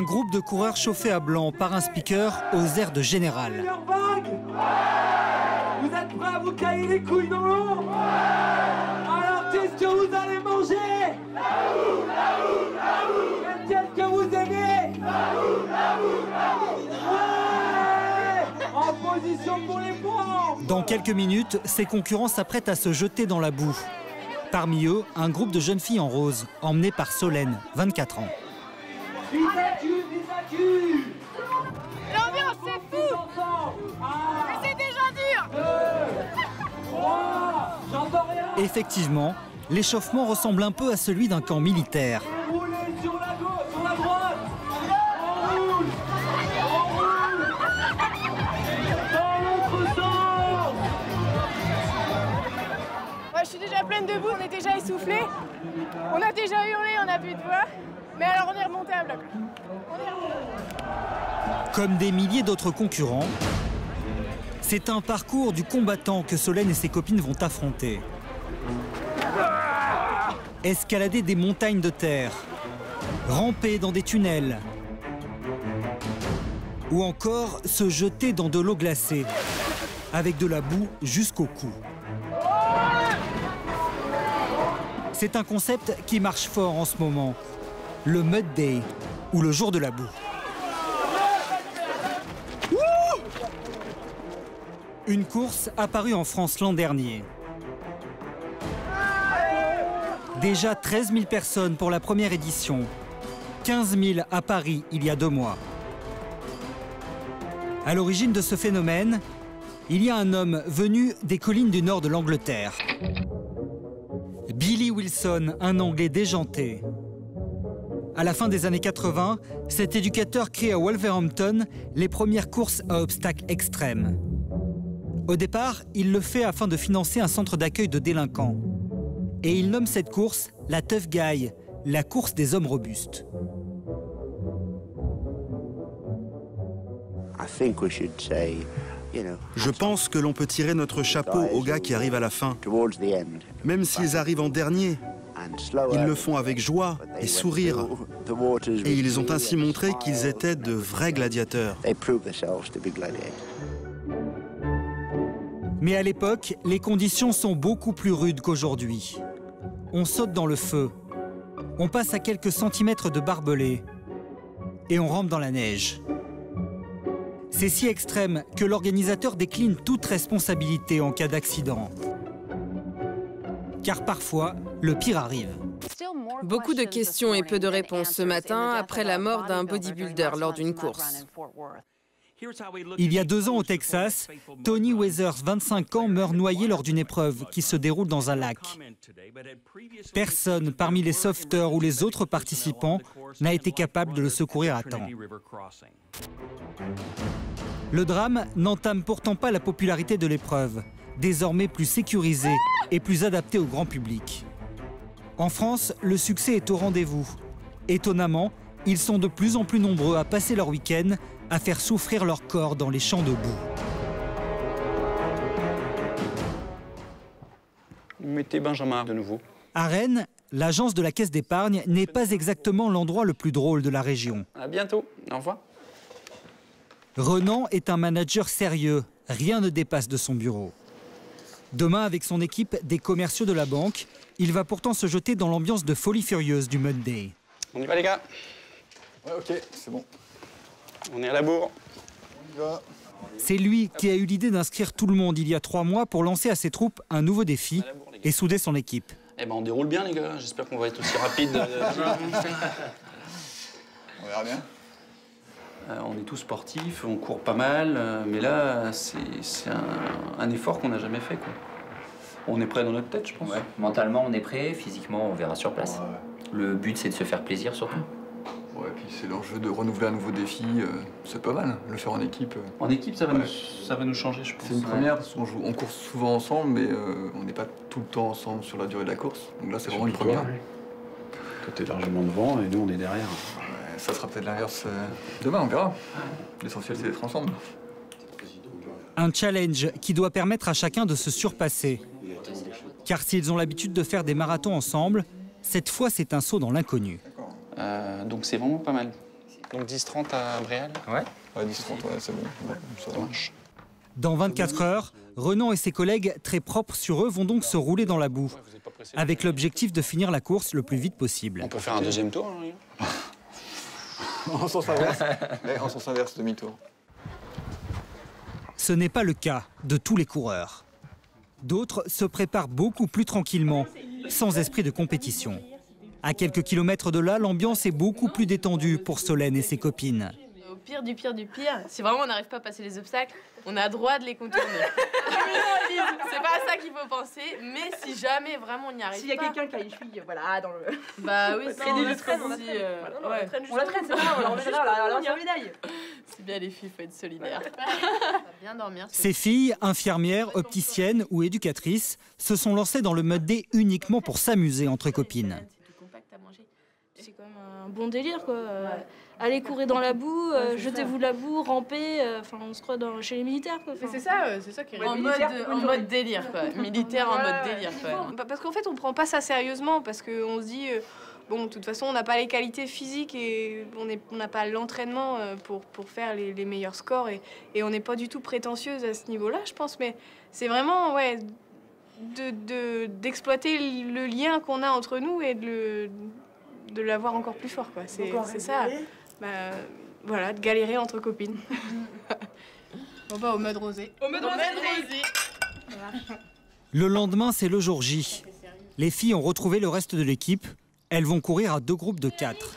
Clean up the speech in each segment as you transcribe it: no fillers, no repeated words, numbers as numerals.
Un groupe de coureurs chauffés à blanc par un speaker aux airs de général. Vous êtes prêts à vous cailler les couilles dans l'eau? Alors qu'est-ce que vous allez manger? Qu'est-ce que vous aimez? Ouais! En position pour les pompes! Dans quelques minutes, ses concurrents s'apprêtent à se jeter dans la boue. Parmi eux, un groupe de jeunes filles en rose, emmené par Solène, 24 ans. L'ambiance, c'est fou! Mais c'est déjà dur! Effectivement, l'échauffement ressemble un peu à celui d'un camp militaire. Roulez sur la gauche, sur la droite! On roule! On roule! Dans l'autre sens! Ouais, je suis déjà pleine de boue, on est déjà essoufflé. On a déjà hurlé, on a plus de voix. Mais alors on est remonté à bloc. Comme des milliers d'autres concurrents, c'est un parcours du combattant que Solène et ses copines vont affronter. Escalader des montagnes de terre, ramper dans des tunnels, ou encore se jeter dans de l'eau glacée, avec de la boue jusqu'au cou. C'est un concept qui marche fort en ce moment, le Mud Day, ou le jour de la boue. Une course apparue en France l'an dernier. Déjà 13 000 personnes pour la première édition, 15 000 à Paris il y a 2 mois. À l'origine de ce phénomène, il y a un homme venu des collines du nord de l'Angleterre. Billy Wilson, un Anglais déjanté. À la fin des années 80, cet éducateur crée à Wolverhampton les premières courses à obstacles extrêmes. Au départ, il le fait afin de financer un centre d'accueil de délinquants. Et il nomme cette course la Tough Guy, la course des hommes robustes. Je pense que l'on peut tirer notre chapeau aux gars qui arrivent à la fin. Même s'ils arrivent en dernier, ils le font avec joie et sourire. Et ils ont ainsi montré qu'ils étaient de vrais gladiateurs. Mais à l'époque, les conditions sont beaucoup plus rudes qu'aujourd'hui. On saute dans le feu, on passe à quelques centimètres de barbelé et on rampe dans la neige. C'est si extrême que l'organisateur décline toute responsabilité en cas d'accident. Car parfois, le pire arrive. Beaucoup de questions et peu de réponses ce matin après la mort d'un bodybuilder lors d'une course. Il y a 2 ans au Texas, Tony Weathers, 25 ans, meurt noyé lors d'une épreuve qui se déroule dans un lac. Personne parmi les sauveteurs ou les autres participants n'a été capable de le secourir à temps. Le drame n'entame pourtant pas la popularité de l'épreuve, désormais plus sécurisée et plus adaptée au grand public. En France, le succès est au rendez-vous. Étonnamment, ils sont de plus en plus nombreux à passer leur week-end à faire souffrir leur corps dans les champs de boue. Mettez Benjamin de nouveau. À Rennes, l'agence de la Caisse d'épargne n'est pas exactement l'endroit le plus drôle de la région. À bientôt. Au revoir. Renan est un manager sérieux. Rien ne dépasse de son bureau. Demain, avec son équipe des commerciaux de la banque, il va pourtant se jeter dans l'ambiance de folie furieuse du Mud Day. On y va, les gars. Ouais, ok, c'est bon. On est à la bourre. On y va. C'est lui qui a eu l'idée d'inscrire tout le monde il y a 3 mois pour lancer à ses troupes un nouveau défi et souder son équipe. Eh ben, on déroule bien, les gars. J'espère qu'on va être aussi rapide. On verra bien. On est tous sportifs, on court pas mal, mais là, c'est un effort qu'on n'a jamais fait, quoi. On est prêt dans notre tête, je pense. Ouais. Mentalement, on est prêt. Physiquement, on verra sur place. Ouais. Le but, c'est de se faire plaisir, surtout. Ouais, puis c'est l'enjeu de renouveler un nouveau défi. C'est pas mal, le faire en équipe. En équipe, ça va, ouais. ça va nous changer, je pense. C'est une première, parce qu'on court souvent ensemble, mais on n'est pas tout le temps ensemble sur la durée de la course. Donc là, c'est vraiment une première. Toi, t'es largement devant et nous, on est derrière. Ça sera peut-être l'inverse demain, on verra. L'essentiel, c'est d'être ensemble. Un challenge qui doit permettre à chacun de se surpasser. Car s'ils ont l'habitude de faire des marathons ensemble, cette fois, c'est un saut dans l'inconnu. Donc c'est vraiment pas mal. Donc 10-30 à Bréal? Ouais. Ouais, 10-30, ouais, c'est bon. Ça marche. Dans 24 heures, Renan et ses collègues, très propres sur eux, vont donc se rouler dans la boue, avec l'objectif de finir la course le plus vite possible. On peut faire un deuxième tour, hein, En sens inverse. Ouais, en sens inverse, demi-tour. Ce n'est pas le cas de tous les coureurs. D'autres se préparent beaucoup plus tranquillement, sans esprit de compétition. À quelques kilomètres de là, l'ambiance est beaucoup plus détendue pour Solène et ses copines. Au pire du pire du pire, si vraiment on n'arrive pas à passer les obstacles, on a droit de les contourner. C'est pas à ça qu'il faut penser, mais si jamais vraiment on n'y arrive pas... S'il y a quelqu'un qui a une cheville, voilà, dans le... Bah oui, c'est on la traîne, on la traîne, c'est pas grave, on l'aidera, alors on médaille. C'est bien les filles, faut être solidaires. Bien dormir. Ces filles, infirmières, opticiennes ou éducatrices, se sont lancées dans le mode D uniquement pour s'amuser entre copines. C'est quand même un bon délire, quoi. Allez courir dans la boue, jetez-vous de la boue, rampez, enfin on se croit chez les militaires, quoi. Mais c'est ça qui est en mode délire, quoi. Militaire en mode délire, quoi. Parce qu'en fait, on prend pas ça sérieusement, parce qu'on se dit, bon, de toute façon, on n'a pas les qualités physiques et on n'a pas l'entraînement pour faire les meilleurs scores et on n'est pas du tout prétentieuse à ce niveau-là, je pense. Mais c'est vraiment, ouais, d'exploiter le lien qu'on a entre nous et de l'avoir encore plus fort, quoi. C'est ça. Bah, voilà, de galérer entre copines. On va au mode rosé. Au mode rosé. Le lendemain, c'est le jour J. Les filles ont retrouvé le reste de l'équipe. Elles vont courir à 2 groupes de 4.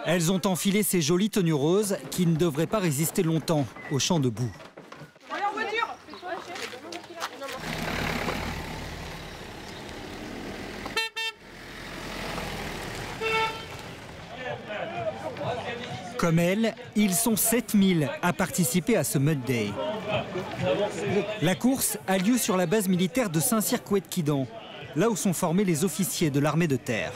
Elles ont enfilé ces jolies tenues roses qui ne devraient pas résister longtemps au champ de boue. Allez, en voiture. Comme elles, ils sont 7000 à participer à ce Mud Day. La course a lieu sur la base militaire de Saint-Cyr-Couët-Quidan, là où sont formés les officiers de l'armée de terre.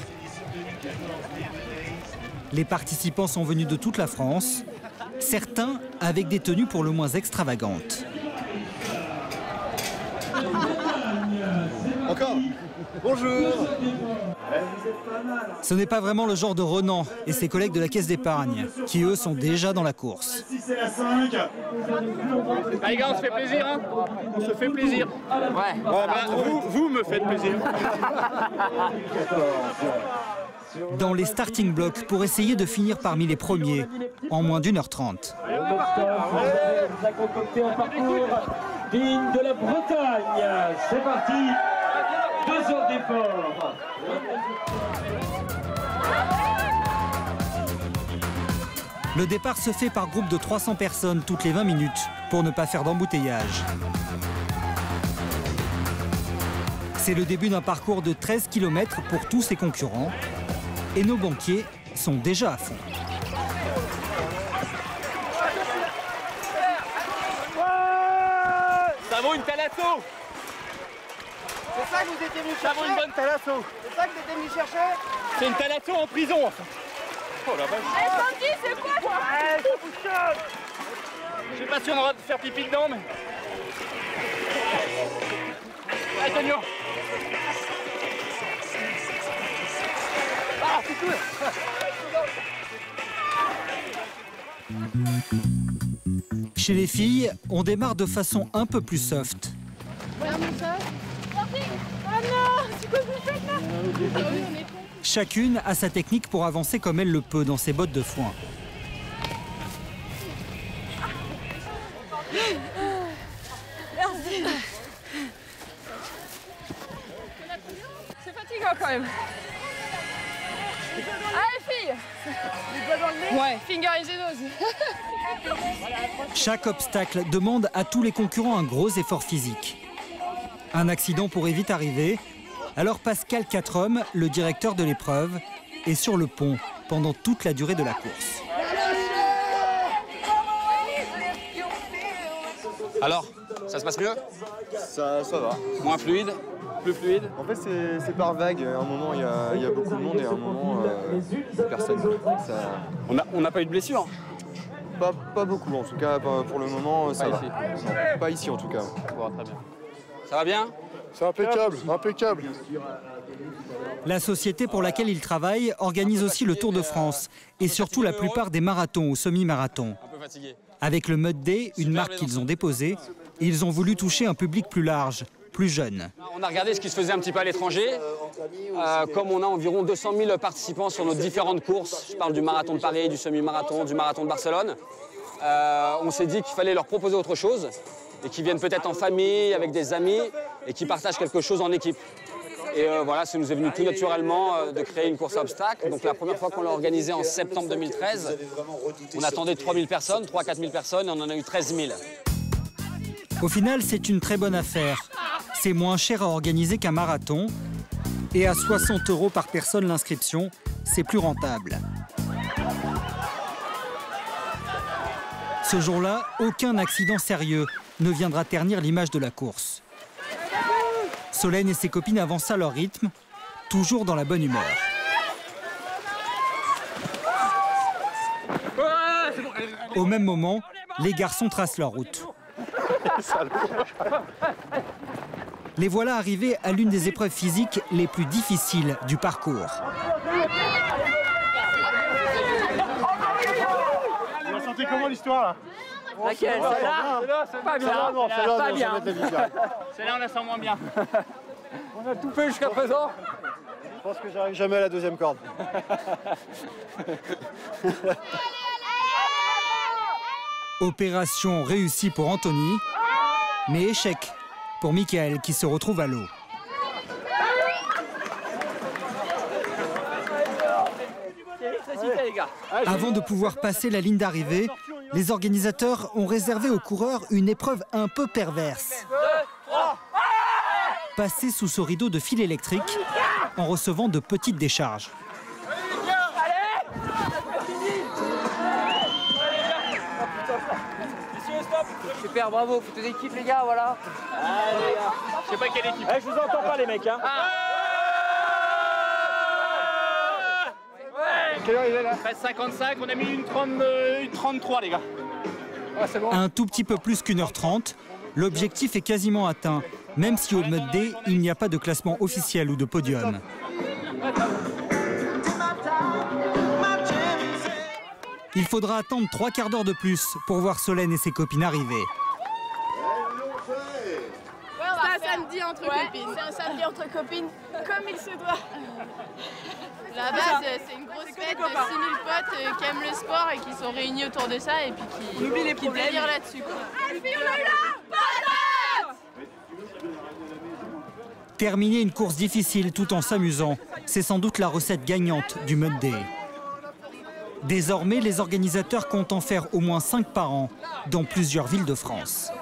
Les participants sont venus de toute la France, certains avec des tenues pour le moins extravagantes. Encore. Bonjour. Ce n'est pas vraiment le genre de Renan et ses collègues de la caisse d'épargne, qui eux sont déjà dans la course. Ah, les gars, on se fait plaisir, hein? On se fait plaisir. Ouais. Bah, vous me faites plaisir. Dans les starting blocks pour essayer de finir parmi les premiers en moins d'1h30. On a concocté un parcours digne de la Bretagne. C'est parti. 2 heures d'effort. Le départ se fait par groupe de 300 personnes toutes les 20 minutes pour ne pas faire d'embouteillage. C'est le début d'un parcours de 13 km pour tous ses concurrents. Et nos banquiers sont déjà à fond. Ça vaut une thalasso. C'est ça que vous étiez venu chercher? Ça vaut une bonne thalasso. C'est ça que vous étiez venu chercher? C'est une thalasso en prison, en fait. Oh la vache. Eh, Sandy, c'est quoi ça? Ouais, ça fonctionne. Je sais pas si on aura de faire pipi dedans, mais... Allez, Daniel. Ah, c'est cool. Chez les filles, on démarre de façon un peu plus soft. Chacune a sa technique pour avancer comme elle le peut dans ses bottes de foin. Merci. C'est fatigant quand même. Allez filles. Ouais, finger in the nose. Chaque obstacle demande à tous les concurrents un gros effort physique. Un accident pourrait vite arriver, alors Pascal Quatrehomme, le directeur de l'épreuve, est sur le pont pendant toute la durée de la course. Alors, ça se passe mieux? Ça va. Moins fluide? Plus fluide? En fait, c'est par vague. À un moment, il y a beaucoup de monde et à un moment, personne. On n'a pas eu de blessure? Pas beaucoup, en tout cas. Pour le moment, ça va. Ici. Non, pas ici, en tout cas. Bon, très bien. Ça va bien? C'est impeccable, impeccable. La société pour laquelle ils travaillent organise aussi le Tour de France et surtout la plupart des marathons ou semi-marathons. Avec le Mud Day, une marque qu'ils ont déposée, ils ont voulu toucher un public plus large, plus jeune. On a regardé ce qui se faisait un petit peu à l'étranger. Comme on a environ 200 000 participants sur nos différentes courses, je parle du marathon de Paris, du semi-marathon, du marathon de Barcelone, on s'est dit qu'il fallait leur proposer autre chose et qu'ils viennent peut-être en famille, avec des amis et qu'ils partagent quelque chose en équipe. Et voilà, ça nous est venu tout naturellement de créer une course à obstacles. Donc la première fois qu'on l'a organisée en septembre 2013, on attendait 3 000 personnes, 3 000 à 4 000 personnes et on en a eu 13 000. Au final, c'est une très bonne affaire. C'est moins cher à organiser qu'un marathon. Et à 60 € par personne l'inscription, c'est plus rentable. Ce jour-là, aucun accident sérieux ne viendra ternir l'image de la course. Solène et ses copines avancent à leur rythme, toujours dans la bonne humeur. Au même moment, les garçons tracent leur route. Les voilà arrivés à l'une des épreuves physiques les plus difficiles du parcours. Vous sentez comment l'histoire là? Laquelle? Celle-là? Pas bien. Celle-là, Pas bien. Celle-là, on la sent moins bien. On a tout fait jusqu'à présent. Je pense que j'arrive jamais à la deuxième corde. Opération réussie pour Anthony, mais échec pour Michael qui se retrouve à l'eau. Avant de pouvoir passer la ligne d'arrivée, les organisateurs ont réservé aux coureurs une épreuve un peu perverse. Passer sous ce rideau de fil électrique en recevant de petites décharges. Super, bravo, photo d'équipe les gars, voilà. Allez les gars. Je sais pas quelle équipe. Je vous entends pas les mecs hein. Quelle heure il est là? 13h55, on a mis une 33 les gars. Ouais, c'est bon. Un tout petit peu plus qu'1h30, l'objectif est quasiment atteint, même si au Mud Day, il n'y a pas de classement officiel ou de podium. Il faudra attendre 3 quarts d'heure de plus pour voir Solène et ses copines arriver. C'est un samedi entre copines. C'est un samedi entre copines, comme il se doit. La base, c'est une grosse fête de 6000 potes qui aiment le sport et qui sont réunis autour de ça et puis qui délirent là-dessus. Terminer une course difficile tout en s'amusant, c'est sans doute la recette gagnante du Mud Day. Désormais, les organisateurs comptent en faire au moins 5 par an dans plusieurs villes de France.